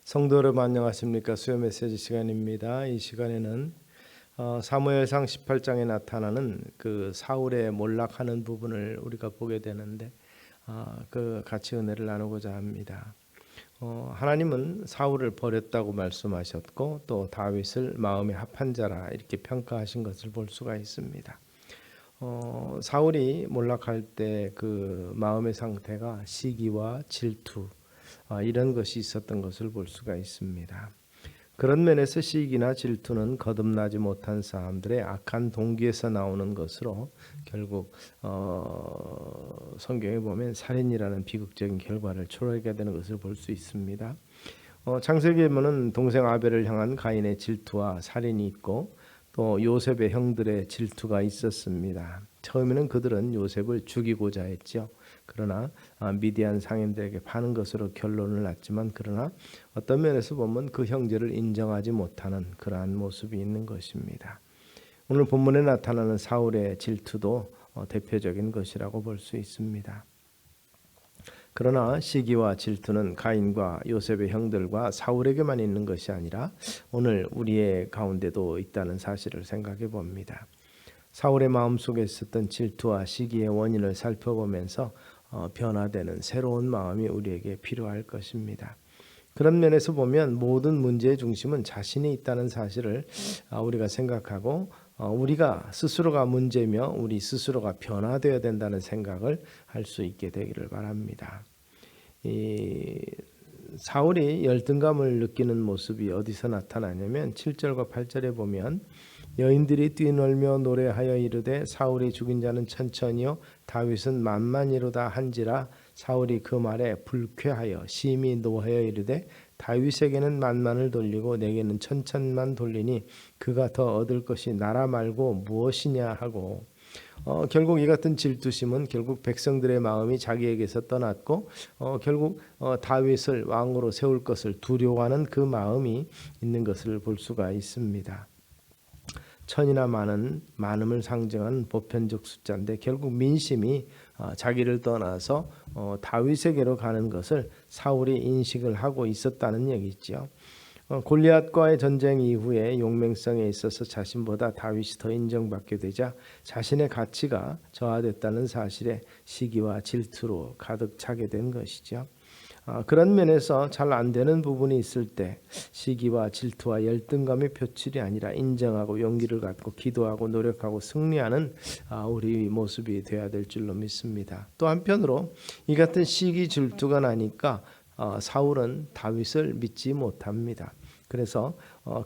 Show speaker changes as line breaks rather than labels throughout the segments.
성도 여러분 안녕하십니까? 수요 메시지 시간입니다. 이 시간에는 사무엘상 18장에 나타나는 그 사울의 몰락하는 부분을 우리가 보게 되는데 그 같이 은혜를 나누고자 합니다. 하나님은 사울을 버렸다고 말씀하셨고 또 다윗을 마음에 합한 자라 이렇게 평가하신 것을 볼 수가 있습니다. 사울이 몰락할 때 그 마음의 상태가 시기와 질투 이런 것이 있었던 것을 볼 수가 있습니다. 그런 면에서 시기나 질투는 거듭나지 못한 사람들의 악한 동기에서 나오는 것으로 결국 성경에 보면 살인이라는 비극적인 결과를 초래하게 되는 것을 볼 수 있습니다. 창세기에 보면 동생 아벨을 향한 가인의 질투와 살인이 있고 또 요셉의 형들의 질투가 있었습니다. 처음에는 그들은 요셉을 죽이고자 했죠. 그러나 미디안 상인들에게 파는 것으로 결론을 났지만 그러나 어떤 면에서 보면 그 형제를 인정하지 못하는 그러한 모습이 있는 것입니다. 오늘 본문에 나타나는 사울의 질투도 대표적인 것이라고 볼 수 있습니다. 그러나 시기와 질투는 가인과 요셉의 형들과 사울에게만 있는 것이 아니라 오늘 우리의 가운데도 있다는 사실을 생각해 봅니다. 사울의 마음속에 있었던 질투와 시기의 원인을 살펴보면서 변화되는 새로운 마음이 우리에게 필요할 것입니다. 그런 면에서 보면 모든 문제의 중심은 자신이 있다는 사실을 우리가 생각하고 우리가 스스로가 문제며 우리 스스로가 변화되어야 된다는 생각을 할 수 있게 되기를 바랍니다. 사울이 열등감을 느끼는 모습이 어디서 나타나냐면 7절과 8절에 보면 여인들이 뛰놀며 노래하여 이르되 사울이 죽인 자는 천천히요 다윗은 만만이로다 한지라 사울이 그 말에 불쾌하여 심히 노하여 이르되 다윗에게는 만만을 돌리고 내게는 천천만 돌리니 그가 더 얻을 것이 나라 말고 무엇이냐 하고 결국 이 같은 질투심은 결국 백성들의 마음이 자기에게서 떠났고 결국 다윗을 왕으로 세울 것을 두려워하는 그 마음이 있는 것을 볼 수가 있습니다. 천이나 많음을 상징하는 보편적 숫자인데 결국 민심이 자기를 떠나서 다윗에게로 가는 것을 사울이 인식을 하고 있었다는 얘기죠. 골리앗과의 전쟁 이후에 용맹성에 있어서 자신보다 다윗이 더 인정받게 되자 자신의 가치가 저하됐다는 사실에 시기와 질투로 가득 차게 된 것이죠. 그런 면에서 잘 안 되는 부분이 있을 때 시기와 질투와 열등감의 표출이 아니라 인정하고 용기를 갖고 기도하고 노력하고 승리하는 우리 모습이 되어야 될 줄로 믿습니다. 또 한편으로 이 같은 시기 질투가 나니까 사울은 다윗을 믿지 못합니다. 그래서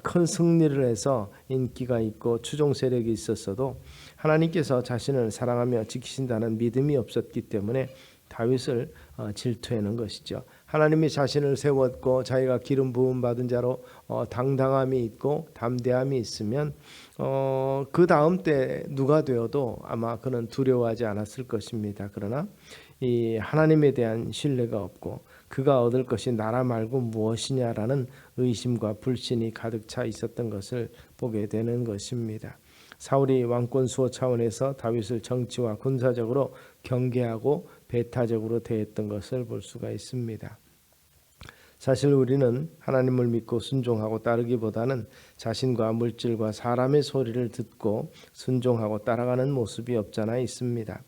큰 승리를 해서 인기가 있고 추종 세력이 있었어도 하나님께서 자신을 사랑하며 지키신다는 믿음이 없었기 때문에 다윗을 질투하는 것이죠. 하나님이 자신을 세웠고 자기가 기름 부음 받은 자로 당당함이 있고 담대함이 있으면 그 다음 때 누가 되어도 아마 그는 두려워하지 않았을 것입니다. 그러나 이 하나님에 대한 신뢰가 없고 그가 얻을 것이 나라 말고 무엇이냐라는 의심과 불신이 가득 차 있었던 것을 보게 되는 것입니다. 사울이 왕권 수호 차원에서 다윗을 정치와 군사적으로 경계하고 배타적으로 대했던 것을 볼 수가 있습니다. 사실 우리는 하나님을 믿고 순종하고 따르기보다는 자신과 물질과 사람의 소리를 듣고 순종하고 따라가는 모습이 없잖아 있습니다.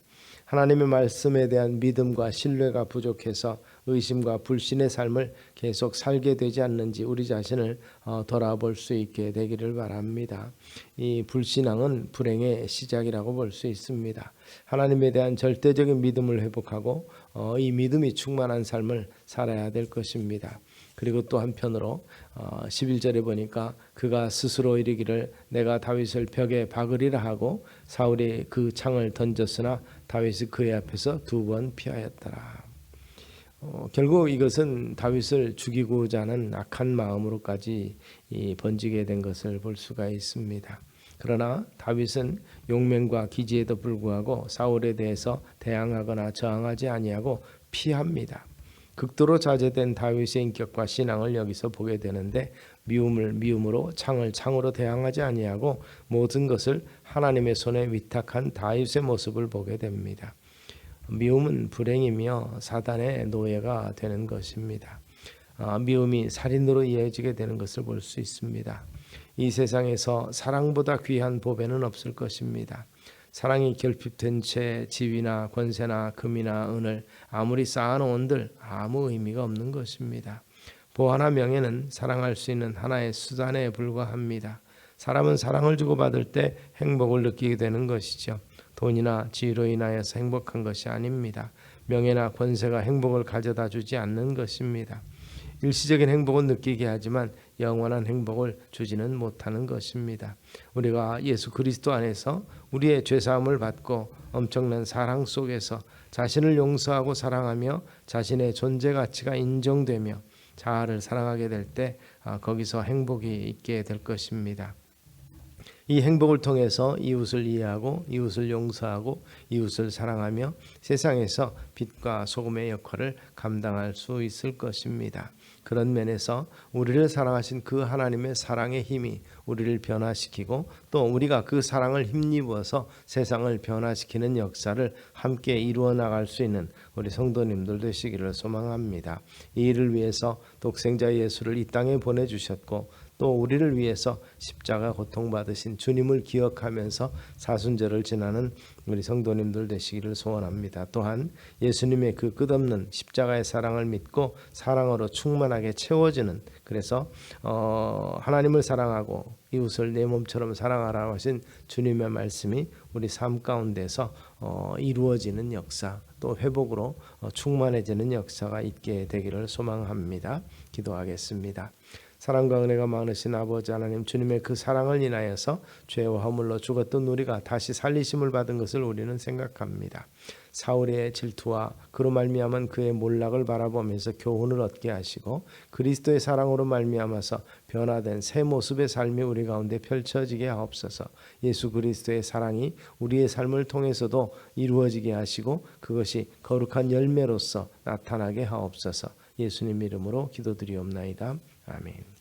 하나님의 말씀에 대한 믿음과 신뢰가 부족해서 의심과 불신의 삶을 계속 살게 되지 않는지 우리 자신을 돌아볼 수 있게 되기를 바랍니다. 이 불신앙은 불행의 시작이라고 볼 수 있습니다. 하나님에 대한 절대적인 믿음을 회복하고 이 믿음이 충만한 삶을 살아야 될 것입니다. 그리고 또 한편으로 11절에 보니까 그가 스스로 이르기를 내가 다윗을 벽에 박으리라 하고 사울이 그 창을 던졌으나 다윗이 그의 앞에서 2번 피하였더라. 결국 이것은 다윗을 죽이고자 하는 악한 마음으로까지 번지게 된 것을 볼 수가 있습니다. 그러나 다윗은 용맹과 기지에도 불구하고 사울에 대해서 대항하거나 저항하지 아니하고 피합니다. 극도로 자제된 다윗의 인격과 신앙을 여기서 보게 되는데 미움을 미움으로 창을 창으로 대항하지 아니하고 모든 것을 하나님의 손에 위탁한 다윗의 모습을 보게 됩니다. 미움은 불행이며 사단의 노예가 되는 것입니다. 미움이 살인으로 이어지게 되는 것을 볼 수 있습니다. 이 세상에서 사랑보다 귀한 보배는 없을 것입니다. 사랑이 결핍된 채 지위나 권세나 금이나 은을 아무리 쌓아놓은들 아무 의미가 없는 것입니다. 보화나 명예는 사랑할 수 있는 하나의 수단에 불과합니다. 사람은 사랑을 주고받을 때 행복을 느끼게 되는 것이죠. 돈이나 지위로 인하여서 행복한 것이 아닙니다. 명예나 권세가 행복을 가져다 주지 않는 것입니다. 일시적인 행복은 느끼게 하지만 영원한 행복을 주지는 못하는 것입니다. 우리가 예수 그리스도 안에서 우리의 죄사함을 받고 엄청난 사랑 속에서 자신을 용서하고 사랑하며 자신의 존재 가치가 인정되며 자아를 사랑하게 될 때 거기서 행복이 있게 될 것입니다. 이 행복을 통해서 이웃을 이해하고 이웃을 용서하고 이웃을 사랑하며 세상에서 빛과 소금의 역할을 감당할 수 있을 것입니다. 그런 면에서 우리를 사랑하신 그 하나님의 사랑의 힘이 우리를 변화시키고 또 우리가 그 사랑을 힘입어서 세상을 변화시키는 역사를 함께 이루어 나갈 수 있는 우리 성도님들 되시기를 소망합니다. 이 일을 위해서 독생자 예수를 이 땅에 보내주셨고 또 우리를 위해서 십자가 고통받으신 주님을 기억하면서 사순절을 지나는 우리 성도님들 되시기를 소원합니다. 또한 예수님의 그 끝없는 십자가의 사랑을 믿고 사랑으로 충만하게 채워지는, 그래서 하나님을 사랑하고 이웃을 내 몸처럼 사랑하라고 하신 주님의 말씀이 우리 삶 가운데서 이루어지는 역사, 또 회복으로 충만해지는 역사가 있게 되기를 소망합니다. 기도하겠습니다. 사랑과 은혜가 많으신 아버지 하나님, 주님의 그 사랑을 인하여서 죄와 허물로 죽었던 우리가 다시 살리심을 받은 것을 우리는 생각합니다. 사울의 질투와 그로 말미암은 그의 몰락을 바라보면서 교훈을 얻게 하시고 그리스도의 사랑으로 말미암아서 변화된 새 모습의 삶이 우리 가운데 펼쳐지게 하옵소서. 예수 그리스도의 사랑이 우리의 삶을 통해서도 이루어지게 하시고 그것이 거룩한 열매로서 나타나게 하옵소서. 예수님 이름으로 기도드리옵나이다. 아멘.